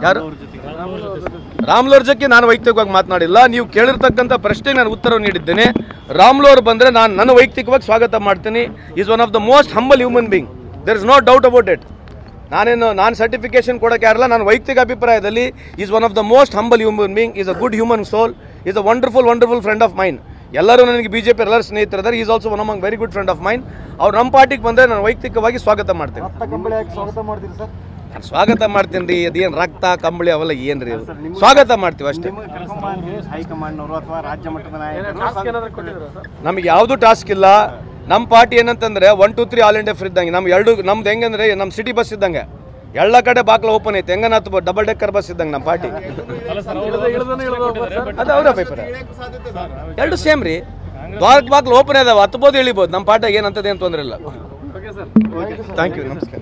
ಯಾರು ರಾಮ್ಲು ಅವ್ರ ಜೊತೆ ನಾನು ವೈಯಕ್ತಿಕವಾಗಿ ಮಾತನಾಡಿಲ್ಲ. ನೀವು ಕೇಳಿರ್ತಕ್ಕಂಥ ಪ್ರಶ್ನೆಗೆ ನಾನು ಉತ್ತರ ನೀಡಿದ್ದೇನೆ. ರಾಮ್ಲು ಅವ್ರು ಬಂದರೆ ನಾನು ನನ್ನ ವೈಯಕ್ತಿಕವಾಗಿ ಸ್ವಾಗತ ಮಾಡ್ತೀನಿ. Is one of the most humble human being, there is no doubt about it. ನಾನು ಸರ್ಟಿಫಿಕೇಶನ್ ಕೊಡೋಕೆ ಯಾರಲ್ಲ, ನನ್ನ ವೈಯಕ್ತಿಕ ಅಭಿಪ್ರಾಯದಲ್ಲಿ is one of the most humble human being, is a good human soul, is a wonderful friend of mine. ಎಲ್ಲರೂ ನನಗೆ BJP ಎಲ್ಲರೂ ಸ್ನೇಹಿತರಿದ್ದಾರೆ. Is also one among very good friend of mine. ಅವ್ರು ನಮ್ಮ ಪಾರ್ಟಿಗೆ ಬಂದರೆ ನಾನು ವೈಯಕ್ತಿಕವಾಗಿ ಸ್ವಾಗತ ಮಾಡ್ತೀನಿ. ನಾನು ಸ್ವಾಗತ ಮಾಡ್ತೀನಿ ರೀ. ಅದೇನು ರಕ್ತ ಕಂಬಳಿ ಅವೆಲ್ಲ ಏನು ರೀ, ಸ್ವಾಗತ ಮಾಡ್ತೀವಿ ಅಷ್ಟೇ. ನಮಗೆ ಯಾವುದು ಟಾಸ್ಕ್ ಇಲ್ಲ. ನಮ್ಮ ಪಾರ್ಟಿ ಏನಂತಂದ್ರೆ 1, 2, 3 ಆಲ್ ಇಂಡಿಯಾ ಫ್ರೀ ಇದ್ದಂಗೆ. ನಮ್ದು ಹೆಂಗಂದ್ರೆ ನಮ್ಮ ಸಿಟಿ ಬಸ್ ಇದ್ದಂಗೆ, ಎಲ್ಲ ಕಡೆ ಬಾಕ್ಲ ಓಪನ್ ಐತೆ. ಹೆಂಗನ ಡಬಲ್ ಡೆಕ್ಕರ್ ಬಸ್ ಇದ್ದಂಗೆ ನಮ್ಮ ಪಾರ್ಟಿ. ಅದು ಅವರ ಅಭಿಪ್ರಾಯ. ಎರಡು ಸೇಮ್ ರೀ. ದ್ವಾರಕ್ಕೆ ಬಾಕ್ಲು ಓಪನ್ ಇದಾವೆ, ಹತ್ಬೋದು ಇಳಿಬೋದು. ನಮ್ಮ ಪಾರ್ಟಿಗೆ ಏನಂತದೇನು ತೊಂದರೆ ಇಲ್ಲ. ಥ್ಯಾಂಕ್ ಯು, ನಮಸ್ಕಾರ.